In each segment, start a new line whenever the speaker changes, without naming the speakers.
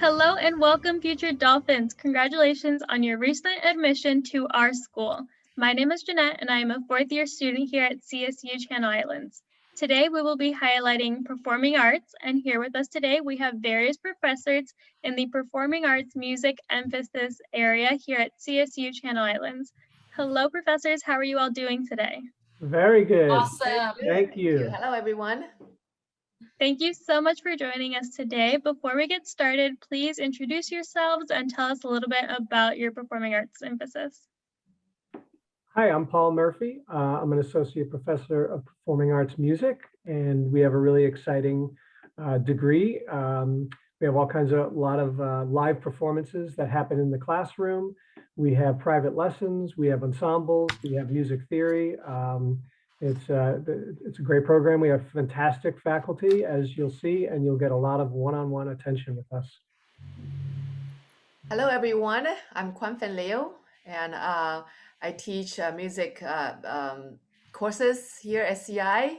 Hello and welcome, future Dolphins. Congratulations on your recent admission to our school. My name is Jeanette and I am a fourth year student here at CSU Channel Islands. Today we will be highlighting performing arts, and here with us today we have various professors in the performing arts music emphasis area here at CSU Channel Islands. Hello professors, how are you all doing today?
Very good.
Awesome.
Thank you.
Hello, everyone.
Thank you so much for joining us today. Before we get started, please introduce yourselves and tell us a little bit about your performing arts emphasis.
Hi, I'm Paul Murphy. I'm an associate professor of performing arts music, and we have a really exciting degree. We have a lot of live performances that happen in the classroom. We have private lessons, we have ensembles, we have music theory. It's a great program. We have fantastic faculty, as you'll see, and you'll get a lot of one-on-one attention with us.
Hello, everyone. I'm Quan Phan Liu, and I teach music courses here at CI,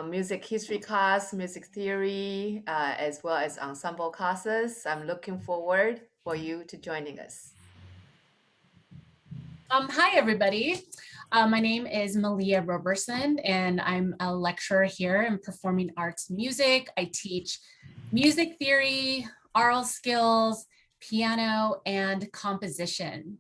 music history class, music theory, as well as ensemble classes. I'm looking forward for you to joining us.
Hi, everybody. My name is Malia Roberson, and I'm a lecturer here in performing arts music. I teach music theory, oral skills, piano, and composition.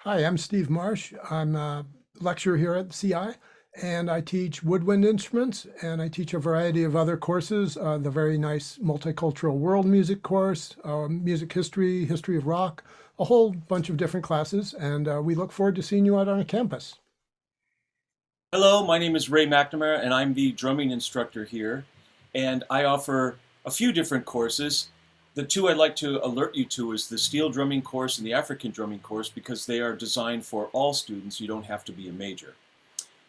Hi, I'm Steve Marsh. I'm a lecturer here at CI, and I teach woodwind instruments, and I teach a variety of other courses, the very nice multicultural world music course, music history, history of rock, a whole bunch of different classes, and we look forward to seeing you out on campus.
Hello, my name is Ray McNamara, and I'm the drumming instructor here, and I offer a few different courses. The two I'd like to alert you to is the steel drumming course and the African drumming course, because they are designed for all students. You don't have to be a major.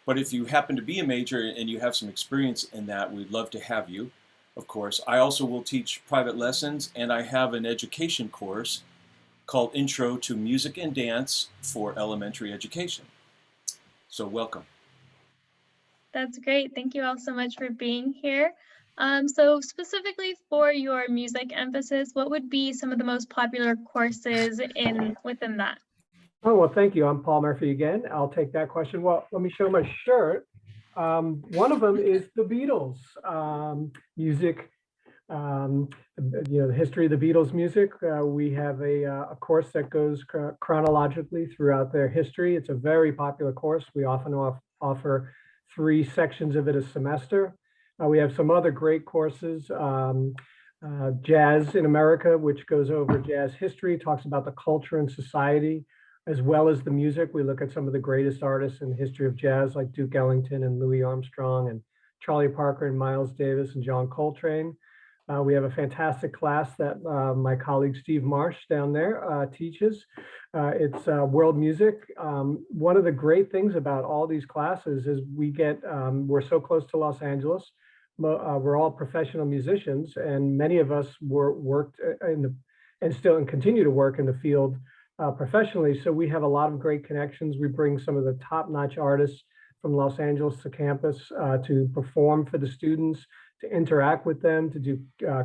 But if you happen to be a major and you have some experience in that, we'd love to have you, of course. I also will teach private lessons, and I have an education course called Intro to Music and Dance for Elementary Education. So welcome.
That's great. Thank you all so much for being here. So specifically for your music emphasis, what would be some of the most popular courses within that?
Oh, well, thank you. I'm Paul Murphy again. I'll take that question. Well, let me show my shirt. One of them is the Beatles music. The history of the Beatles music. We have a course that goes chronologically throughout their history. It's a very popular course. We often offer 3 sections of it a semester. We have some other great courses, Jazz in America, which goes over jazz history, talks about the culture and society, as well as the music. We look at some of the greatest artists in the history of jazz, like Duke Ellington and Louis Armstrong and Charlie Parker and Miles Davis and John Coltrane. We have a fantastic class that my colleague Steve Marsh down there teaches. It's world music. One of the great things about all these classes is we're so close to Los Angeles. We're all professional musicians, and many of us worked and continue to work in the field professionally. So we have a lot of great connections. We bring some of the top-notch artists from Los Angeles to campus to perform for the students, to interact with them, to do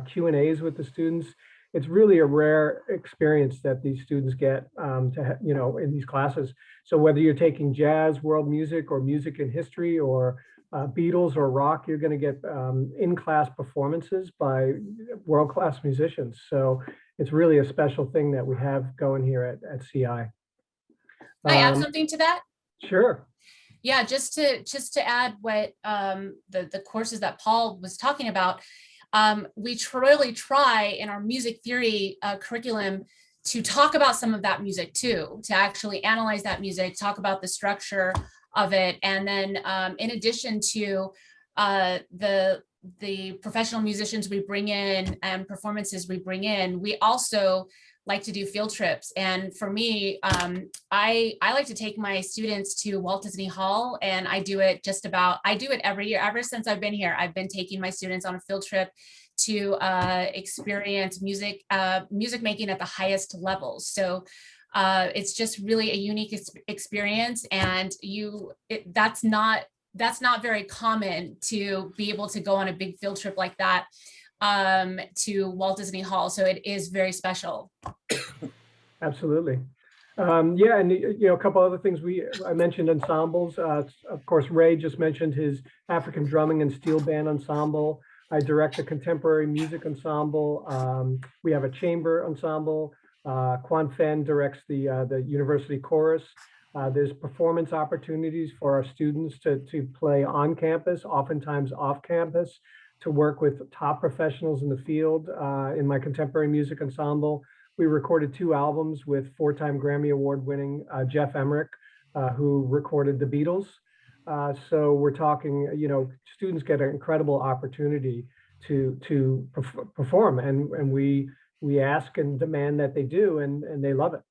Q&As with the students. It's really a rare experience that these students get in these classes. So whether you're taking jazz, world music, or music and history, or Beatles or rock, you're going to get in-class performances by world-class musicians. So it's really a special thing that we have going here at CI.
Can I add something to that?
Sure.
Yeah, just to add what the courses that Paul was talking about, we really try in our music theory curriculum to talk about some of that music too, to actually analyze that music, talk about the structure of it. And then in addition to the professional musicians we bring in and performances we bring in, we also like to do field trips. And for me, I like to take my students to Walt Disney Hall, and I do it every year. Ever since I've been here, I've been taking my students on a field trip to experience music making at the highest levels. So it's just really a unique experience, and that's not very common to be able to go on a big field trip like that. to Walt Disney Hall. So it is very special.
Absolutely. Yeah, and a couple other things I mentioned ensembles. Of course, Ray just mentioned his African drumming and steel band ensemble. I direct a contemporary music ensemble. We have a chamber ensemble. Quan Fen directs the university chorus. There's performance opportunities for our students to play on campus, oftentimes off campus, to work with top professionals in the field. In my contemporary music ensemble, we recorded 2 albums with 4-time Grammy Award winning Jeff Emmerich, who recorded the Beatles. So we're talking, students get an incredible opportunity to perform, and we ask and demand that they do, and they love it.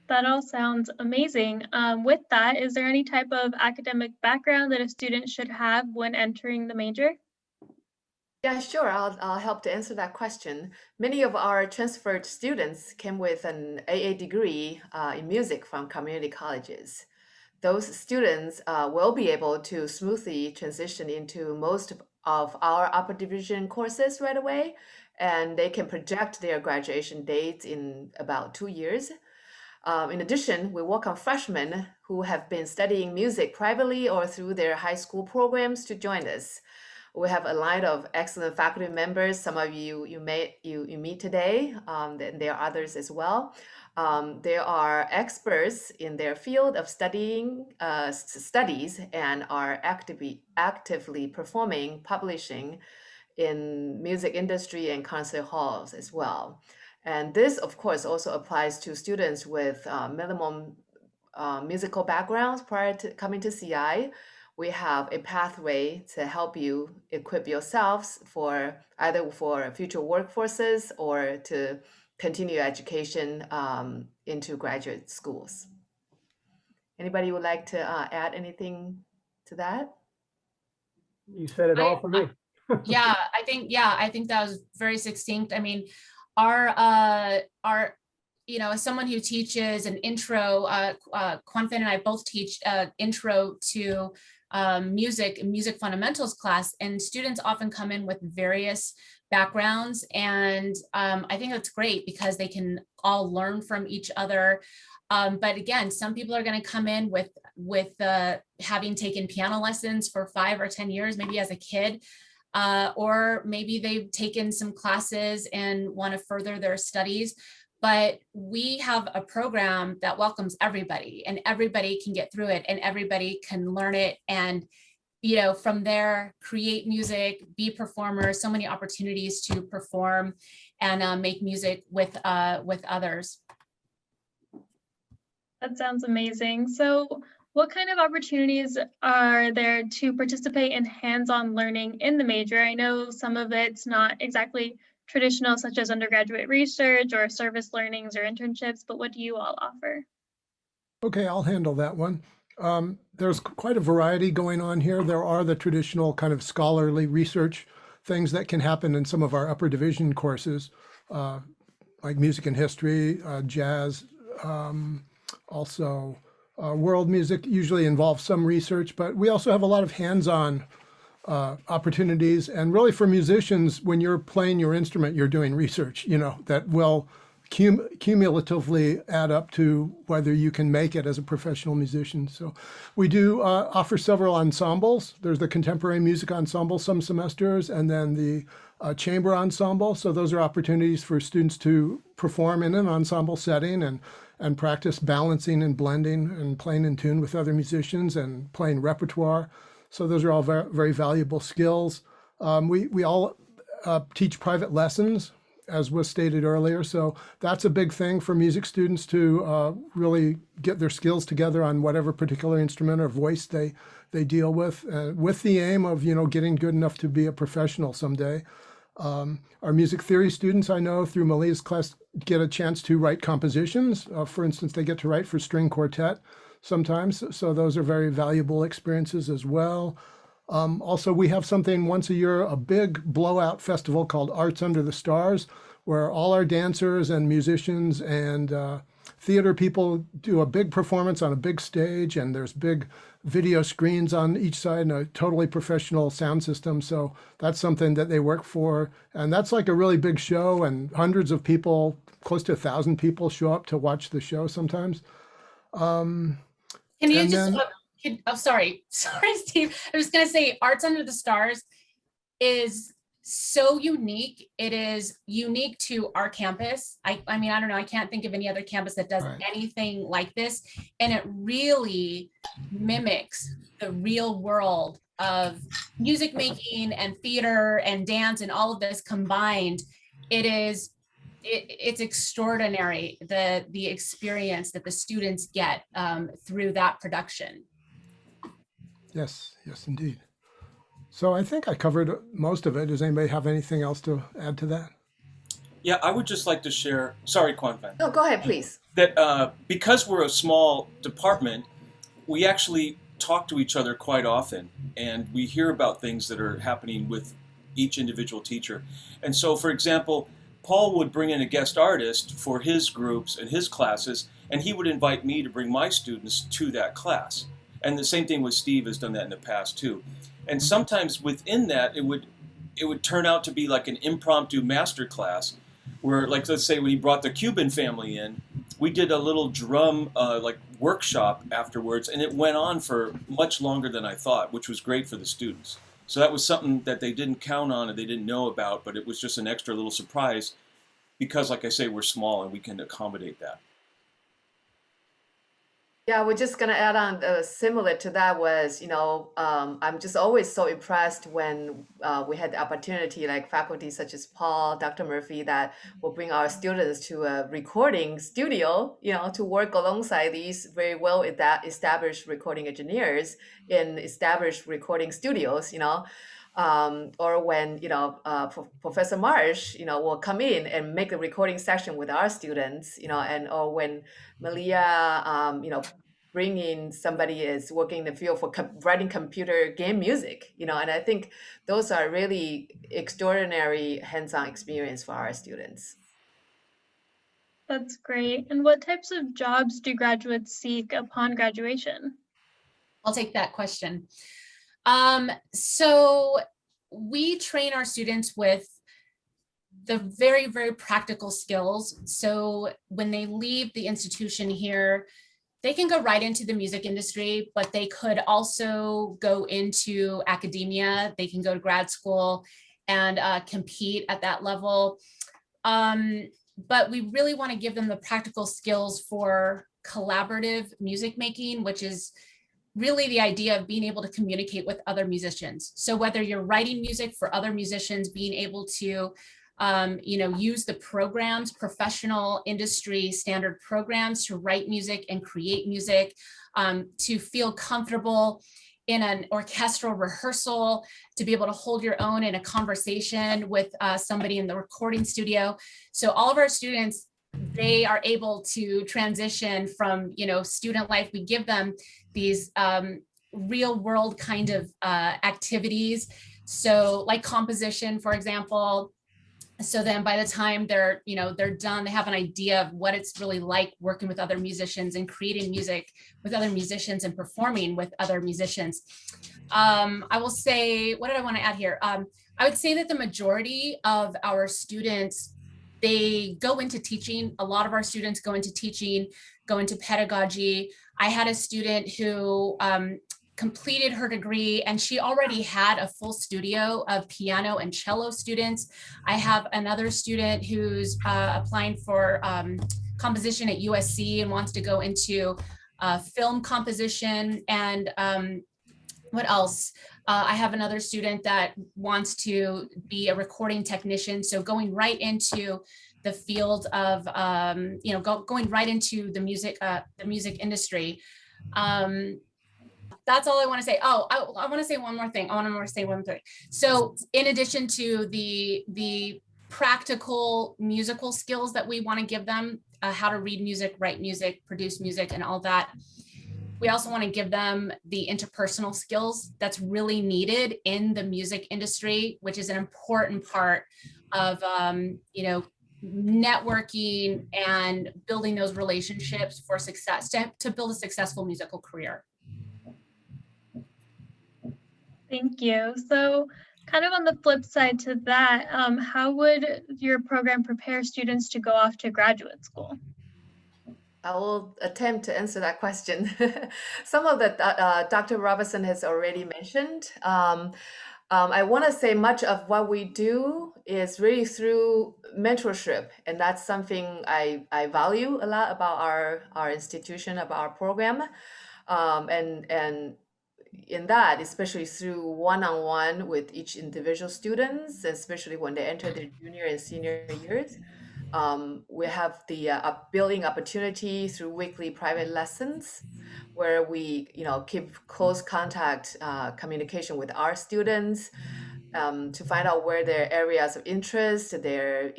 That all sounds amazing. With that, is there any type of academic background that a student should have when entering the major?
Yeah, sure. I'll help to answer that question. Many of our transferred students came with an AA degree in music from community colleges. Those students will be able to smoothly transition into most of our upper division courses right away, and they can project their graduation dates in about 2 years. In addition, we work on freshmen who have been studying music privately or through their high school programs to join us. We have a line of excellent faculty members. Some of you meet today, and there are others as well. They are experts in their field of studies and are actively performing, publishing in music industry and concert halls as well. And this, of course, also applies to students with minimum musical backgrounds prior to coming to CI. We have a pathway to help you equip yourselves for either for future workforces or to continue education into graduate schools. Anybody would like to add anything to that?
You said it all for me.
Yeah, I think that was very succinct. I mean, our as someone who teaches an intro, Quan Fen and I both teach intro to music fundamentals class, and students often come in with various backgrounds, and I think that's great because they can all learn from each other. But again, some people are going to come in with having taken piano lessons for 5 or 10 years, maybe as a kid, or maybe they've taken some classes and want to further their studies. But we have a program that welcomes everybody, and everybody can get through it, and everybody can learn it, and from there create music, be performers. So many opportunities to perform and make music with others.
That sounds amazing. So what kind of opportunities are there to participate in hands-on learning in the major? I know some of it's not exactly traditional, such as undergraduate research or service learnings or internships, but what do you all offer?
Okay, I'll handle that one. There's quite a variety going on here. There are the traditional kind of scholarly research things that can happen in some of our upper division courses, like music and history, jazz, also world music usually involves some research, but we also have a lot of hands-on opportunities. And really for musicians, when you're playing your instrument, you're doing research, that will cumulatively add up to whether you can make it as a professional musician. So we do offer several ensembles. There's the contemporary music ensemble some semesters, and then the chamber ensemble. So those are opportunities for students to perform in an ensemble setting and practice balancing and blending and playing in tune with other musicians and playing repertoire. So those are all very, very valuable skills. We all teach private lessons, as was stated earlier. So that's a big thing for music students to really get their skills together on whatever particular instrument or voice they deal with the aim of, getting good enough to be a professional someday. Our music theory students, I know through Malia's class, get a chance to write compositions. For instance, they get to write for string quartet sometimes. So those are very valuable experiences as well. Also, we have something once a year, a big blowout festival called Arts Under the Stars, where all our dancers and musicians and theater people do a big performance on a big stage, and there's big video screens on each side and a totally professional sound system. So that's something that they work for. And that's like a really big show, and hundreds of people, close to 1,000 people show up to watch the show sometimes.
Can you
and
just,
then-
oh, sorry, Steve. I was gonna say Arts Under the Stars is so unique. It is unique to our campus. I mean, I don't know, I can't think of any other campus that does
Right.
anything like this. And it really mimics the real world of music making and theater and dance and all of this combined. It's extraordinary, the experience that the students get through that production.
Yes, yes, indeed. So I think I covered most of it. Does anybody have anything else to add to that?
Yeah, I would just like to share, sorry, Kwanfan,
No, go ahead, please.
that because we're a small department, we actually talk to each other quite often, and we hear about things that are happening with each individual teacher. And so, for example, Paul would bring in a guest artist for his groups and his classes, and he would invite me to bring my students to that class. And the same thing with Steve has done that in the past too. And sometimes within that, it would turn out to be like an impromptu master class, where, like, let's say when he brought the Cuban family in, we did a little drum like workshop afterwards, and it went on for much longer than I thought, which was great for the students. So that was something that they didn't count on and they didn't know about, but it was just an extra little surprise because, like I say, we're small and we can accommodate that.
Yeah, we're just gonna add on similar to that was, I'm just always so impressed when we had the opportunity, like faculty such as Paul, Dr. Murphy, that will bring our students to a recording studio, to work alongside these very well established recording engineers in established recording studios, or when, Professor Marsh, will come in and make a recording session with our students, or when Malia, bring in somebody is working in the field for writing computer game music, and I think those are really extraordinary hands-on experience for our students.
That's great. And what types of jobs do graduates seek upon graduation?
I'll take that question. So we train our students with the very, very practical skills. So when they leave the institution here, they can go right into the music industry, but they could also go into academia. They can go to grad school and compete at that level. But we really want to give them the practical skills for collaborative music making, which is really the idea of being able to communicate with other musicians. So whether you're writing music for other musicians, being able to use the programs, professional industry standard programs to write music and create music, to feel comfortable in an orchestral rehearsal, to be able to hold your own in a conversation with somebody in the recording studio. So all of our students, they are able to transition from, student life. We give them these real world kind of activities. So like composition, for example. So then by the time they're done, they have an idea of what it's really like working with other musicians and creating music with other musicians and performing with other musicians. I will say, what did I want to add here? I would say that the majority of our students, they go into teaching. A lot of our students go into teaching, go into pedagogy. I had a student who completed her degree and she already had a full studio of piano and cello students. I have another student who's applying for composition at USC and wants to go into film composition. And what else? I have another student that wants to be a recording technician. So going right into the field of, going right into the music industry. That's all I want to say. Oh, I want to say one more thing. So in addition to the practical musical skills that we want to give them, how to read music, write music, produce music, and all that, we also want to give them the interpersonal skills that's really needed in the music industry, which is an important part of, networking and building those relationships for success, to build a successful musical career.
Thank you. So kind of on the flip side to that, how would your program prepare students to go off to graduate school?
I will attempt to answer that question. Some of the Dr. Robertson has already mentioned. I want to say much of what we do is really through mentorship, and that's something I value a lot about our institution, about our program, and in that, especially through one-on-one with each individual students, especially when they enter their junior and senior years. We have the building opportunity through weekly private lessons where we, keep close contact, communication with our students to find out where their areas of interest, their,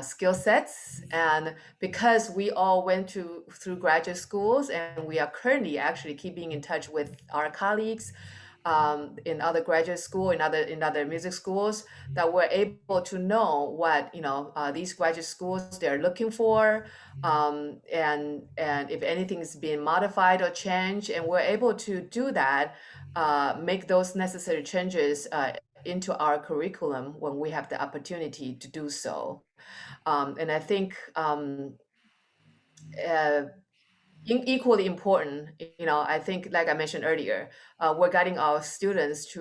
skill sets. And because we all went through graduate schools and we are currently actually keeping in touch with our colleagues in other graduate school, in other music schools, that we're able to know what these graduate schools they're looking for, and if anything is being modified or changed, and we're able to do that, make those necessary changes into our curriculum when we have the opportunity to do so. And I think equally important, I think, like I mentioned earlier, we're guiding our students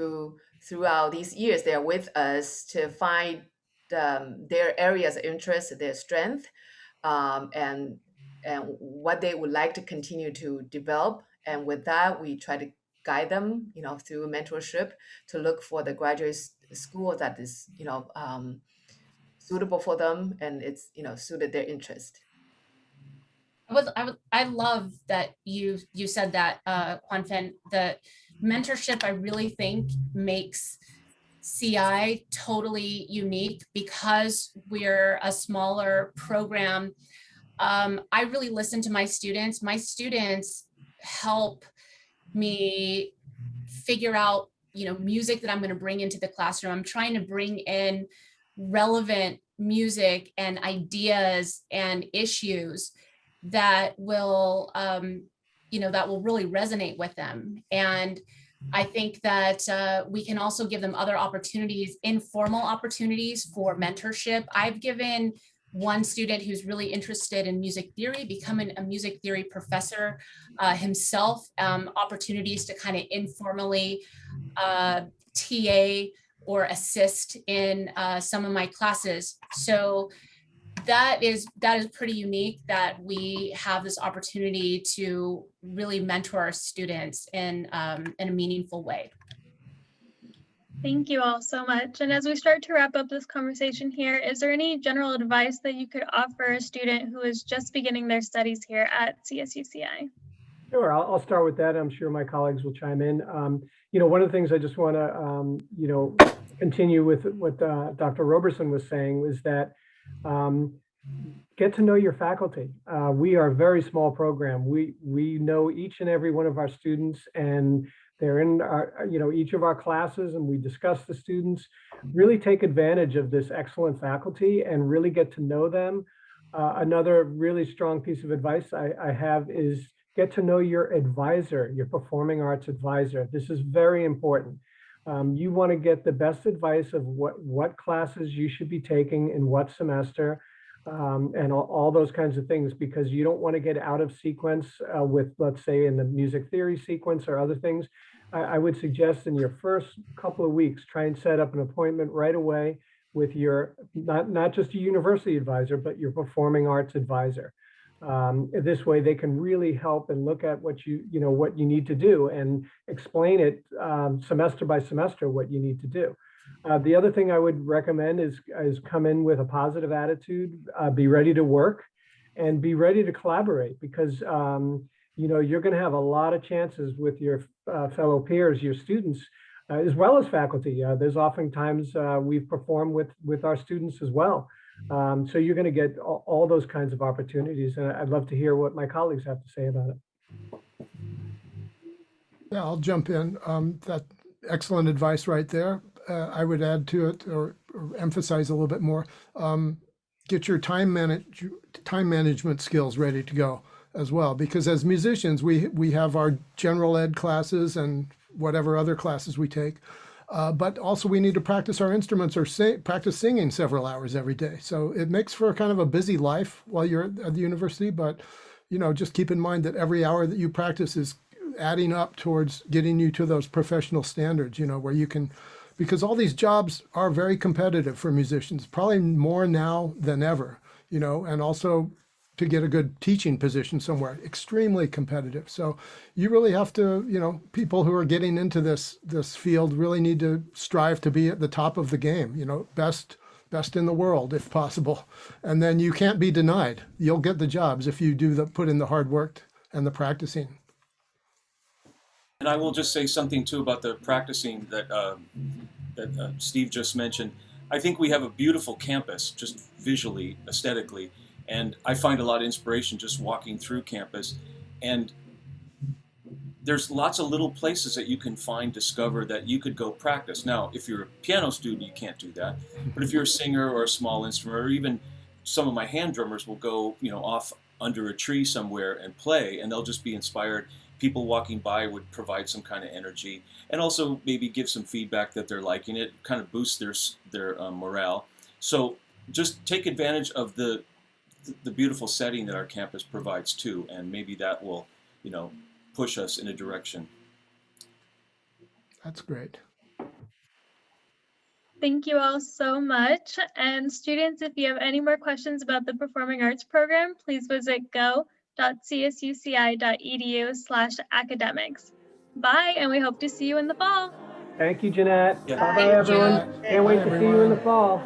throughout these years they're with us to find their areas of interest, their strength, and what they would like to continue to develop. And with that, we try to guide them, through mentorship to look for the graduate school that is, suitable for them and it's, suited their interest.
I love that you said that, Kwanfen. The mentorship, I really think, makes CI totally unique because we're a smaller program. I really listen to my students. My students help me figure out, music that I'm going to bring into the classroom. I'm trying to bring in relevant music and ideas and issues that will, that will really resonate with them. And I think that we can also give them other opportunities, informal opportunities for mentorship. I've given one student who's really interested in music theory, becoming a music theory professor himself, opportunities to kind of informally TA or assist in some of my classes. So that is pretty unique that we have this opportunity to really mentor our students in a meaningful way.
Thank you all so much. And as we start to wrap up this conversation here, is there any general advice that you could offer a student who is just beginning their studies here at CSUCI?
Sure, I'll start with that. I'm sure my colleagues will chime in. One of the things I just want to, continue with what Dr. Roberson was saying was that get to know your faculty. We are a very small program. We know each and every one of our students, and they're in our, each of our classes, and we discuss the students. Really take advantage of this excellent faculty and really get to know them. Another really strong piece of advice I have is get to know your advisor, your performing arts advisor. This is very important. You want to get the best advice of what classes you should be taking in what semester, and all those kinds of things, because you don't want to get out of sequence with, let's say, in the music theory sequence or other things. I would suggest in your first couple of weeks, try and set up an appointment right away with your, not just a university advisor, but your performing arts advisor. This way they can really help and look at what what you need to do and explain it semester by semester what you need to do. The other thing I would recommend is come in with a positive attitude, be ready to work, and be ready to collaborate, because you're going to have a lot of chances with your fellow peers, your students, as well as faculty. There's oftentimes we've performed with our students as well. So you're going to get all those kinds of opportunities, and I'd love to hear what my colleagues have to say about it.
Yeah, I'll jump in. That excellent advice right there. I would add to it or emphasize a little bit more. get your time management skills ready to go as well. Because as musicians, we have our general ed classes and whatever other classes we take. But also we need to practice our instruments or practice singing several hours every day. So it makes for kind of a busy life while you're at the university. But, you know, just keep in mind that every hour that you practice is adding up towards getting you to those professional standards, you know, where you can, because all these jobs are very competitive for musicians, probably more now than ever, you know, and also to get a good teaching position somewhere, extremely competitive. So you really have to, you know, people who are getting into this field really need to strive to be at the top of the game, you know, best in the world if possible. And then you can't be denied. You'll get the jobs if you put in the hard work and the practicing.
And I will just say something too about the practicing that Steve just mentioned. I think we have a beautiful campus, just visually, aesthetically, and I find a lot of inspiration just walking through campus. And there's lots of little places that you can discover that you could go practice. Now, if you're a piano student, you can't do that. But if you're a singer or a small instrument, or even some of my hand drummers will go, you know, off under a tree somewhere and play, and they'll just be inspired. People walking by would provide some kind of energy, and also maybe give some feedback that they're liking it, kind of boost their morale. So just take advantage of the beautiful setting that our campus provides too, and maybe that will, you know, push us in a direction.
That's great.
Thank you all so much. And students, if you have any more questions about the Performing Arts program, please visit go.CSUCI.EDU/academics. Bye, and we hope to see you in the fall.
Thank you, Jeanette.
Yeah.
Bye-bye, everyone.
Jeanette.
Can't wait
Bye,
to see you in the
everyone.
fall.